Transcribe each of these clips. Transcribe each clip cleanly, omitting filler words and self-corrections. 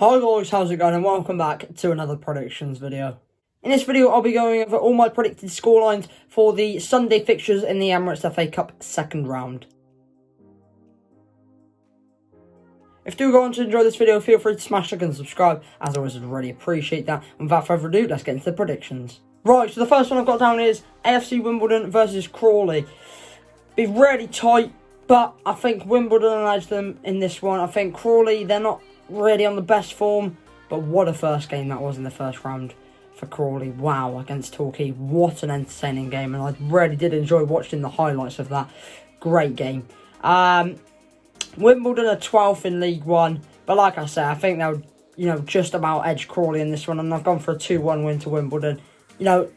Hi guys, how's it going, and welcome back to another predictions video. In this video, I'll be going over all my predicted scorelines for the Sunday fixtures in the Emirates FA Cup second round. If you do go on to enjoy this video, feel free to smash like and subscribe. As always, I'd really appreciate that. And without further ado, let's get into the predictions. Right, so the first one I've got down is AFC Wimbledon versus Crawley. Be really tight, but I think Wimbledon will edge them in this one. I think Crawley, they're not really on the best form, but what a first game that was in the first round for Crawley. Wow, against Torquay. What an entertaining game, and I really did enjoy watching the highlights of that. Great game. Wimbledon are 12th in League One, but like I said, I think they'll, just about edge Crawley in this one, and I've gone for a 2-1 win to Wimbledon. No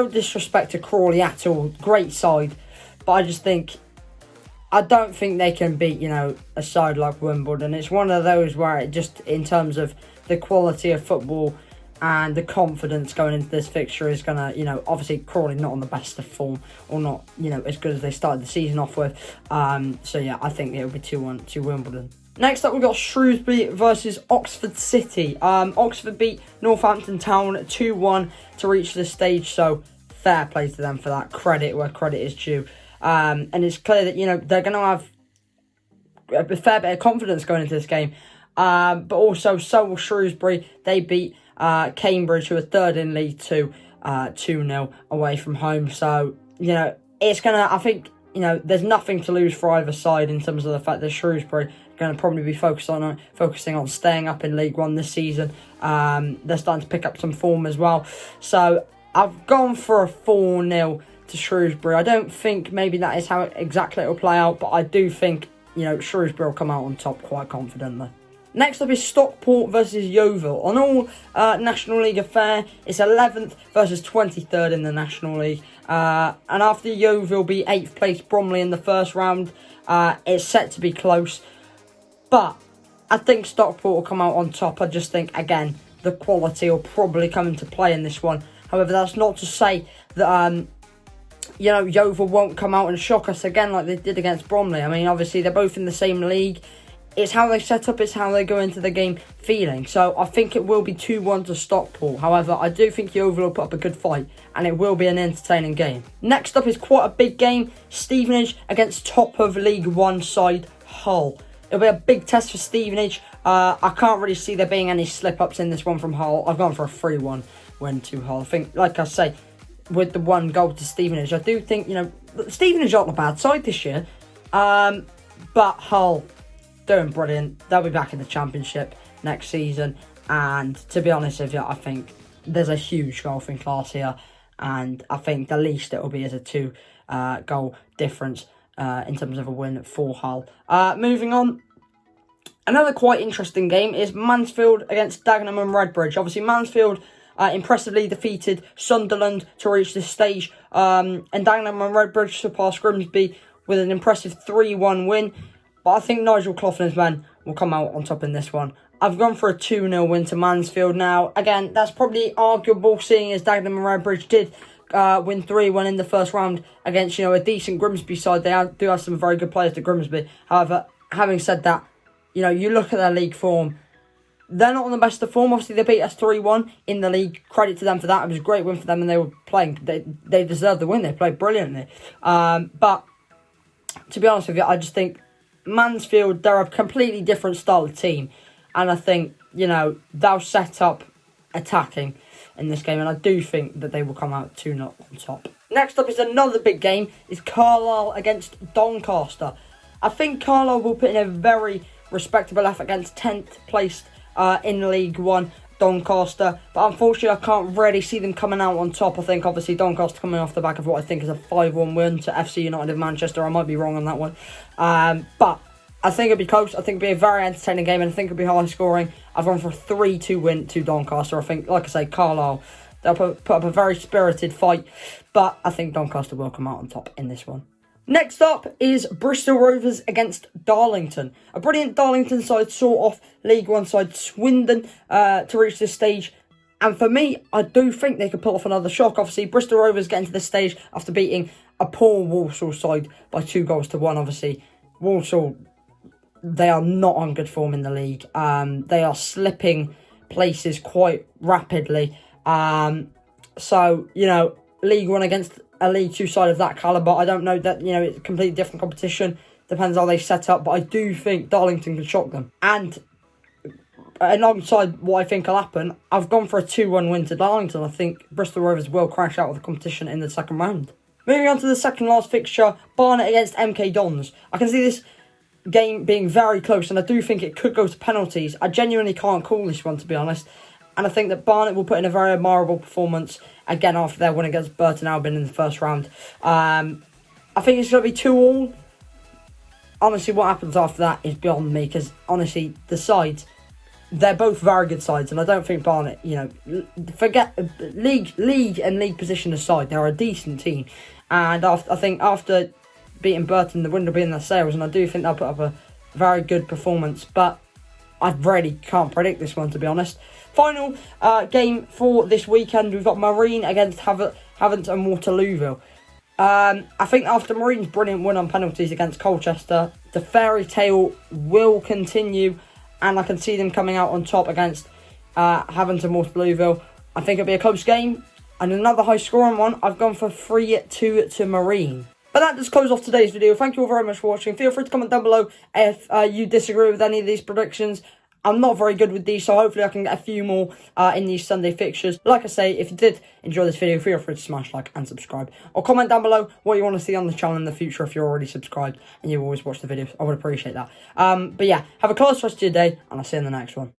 disrespect to Crawley at all, great side, but I don't think they can beat, a side like Wimbledon. It's one of those where it just, in terms of the quality of football and the confidence going into this fixture is going to, obviously Crawley not on the best of form, or not, as good as they started the season off with. So yeah, I think it'll be 2-1 to Wimbledon. Next up, we've got Shrewsbury versus Oxford City. Oxford beat Northampton Town 2-1 to reach this stage, so fair play to them for that. Credit where credit is due. And it's clear that, they're going to have a fair bit of confidence going into this game. But also, so will Shrewsbury. They beat Cambridge, who are third in League Two, 2-0 away from home. So, it's going to, I think, there's nothing to lose for either side in terms of the fact that Shrewsbury are going to probably be focusing on staying up in League One this season. They're starting to pick up some form as well. So, I've gone for a 4-0 to Shrewsbury. I don't think maybe that is how exactly it will play out, but I do think, Shrewsbury will come out on top quite confidently. Next up is Stockport versus Yeovil. On all National League affair, it's 11th versus 23rd in the National League. And after Yeovil beat 8th place Bromley in the first round, it's set to be close. But I think Stockport will come out on top. I just think, again, the quality will probably come into play in this one. However, that's not to say that Yeovil won't come out and shock us again like they did against Bromley. I mean, obviously, they're both in the same league. It's how they set up, it's how they go into the game feeling. So, I think it will be 2-1 to Stockport. However, I do think Yeovil will put up a good fight, and it will be an entertaining game. Next up is quite a big game. Stevenage against top of League One side Hull. It'll be a big test for Stevenage. I can't really see there being any slip-ups in this one from Hull. I've gone for a 3-1 win to Hull. I think, like I say, with the 1 goal to Stevenage, I do think, Stevenage aren't a bad side this year. But Hull, doing brilliant. They'll be back in the Championship next season. And to be honest with you, I think there's a huge golfing class here. And I think the least it will be is a 2 goal difference in terms of a win for Hull. Moving on. Another quite interesting game is Mansfield against Dagenham and Redbridge. Obviously, Mansfield impressively defeated Sunderland to reach this stage. And Dagenham and Redbridge surpassed Grimsby with an impressive 3-1 win. But I think Nigel Clough and his men will come out on top in this one. I've gone for a 2-0 win to Mansfield now. Again, that's probably arguable, seeing as Dagenham and Redbridge did win 3-1 in the first round against, a decent Grimsby side. They do have some very good players to Grimsby. However, having said that, you look at their league form. They're not on the best of form. Obviously, they beat us 3-1 in the league. Credit to them for that. It was a great win for them, and they were playing. They deserved the win. They played brilliantly. But to be honest with you, I just think Mansfield, they're a completely different style of team. And I think, they'll set up attacking in this game. And I do think that they will come out 2-0 on top. Next up is another big game. It's Carlisle against Doncaster. I think Carlisle will put in a very respectable effort against 10th placed in League One, Doncaster. But unfortunately, I can't really see them coming out on top. I think, obviously, Doncaster coming off the back of what I think is a 5-1 win to FC United of Manchester. I might be wrong on that one. But I think it'll be close. I think it'll be a very entertaining game, and I think it'll be high scoring. I've gone for a 3-2 win to Doncaster. I think, like I say, Carlisle, they'll put up a very spirited fight. But I think Doncaster will come out on top in this one. Next up is Bristol Rovers against Darlington. A brilliant Darlington side saw off League One side Swindon to reach this stage. And for me, I do think they could pull off another shock. Obviously, Bristol Rovers getting to this stage after beating a poor Walsall side by 2-1. Obviously, Walsall they are not on good form in the league. They are slipping places quite rapidly. So, you know, League One against a League Two side of that calibre, I don't know that, you know, it's a completely different competition. Depends how they set up, but I do think Darlington can shock them. And alongside what I think will happen, I've gone for a 2-1 win to Darlington. I think Bristol Rovers will crash out of the competition in the second round. Moving on to the second last fixture, Barnet against MK Dons. I can see this game being very close, and I do think it could go to penalties. I genuinely can't call this one, to be honest. And I think that Barnet will put in a very admirable performance again after their win against Burton Albion in the first round. I think it's going to be 2-2. Honestly, what happens after that is beyond me, because honestly, the sides, they're both very good sides, and I don't think Barnet, you know, forget league and league position aside, they're a decent team. And I think after beating Burton, the wind will be in their sails, and I do think they'll put up a very good performance. But I really can't predict this one, to be honest. Final game for this weekend, we've got Marine against Havant and Waterlooville. I think after Marine's brilliant win on penalties against Colchester, the Fairytale will continue, and I can see them coming out on top against Havant and Waterlooville. I think it'll be a close game, and another high-scoring one. I've gone for 3-2 to Marine. But that does close off today's video. Thank you all very much for watching. Feel free to comment down below if you disagree with any of these predictions. I'm not very good with these, so hopefully I can get a few more in these Sunday fixtures. Like I say, if you did enjoy this video, feel free to smash like and subscribe. Or comment down below what you want to see on the channel in the future if you're already subscribed and you always watch the videos. I would appreciate that. But yeah, have a close rest of your day, and I'll see you in the next one.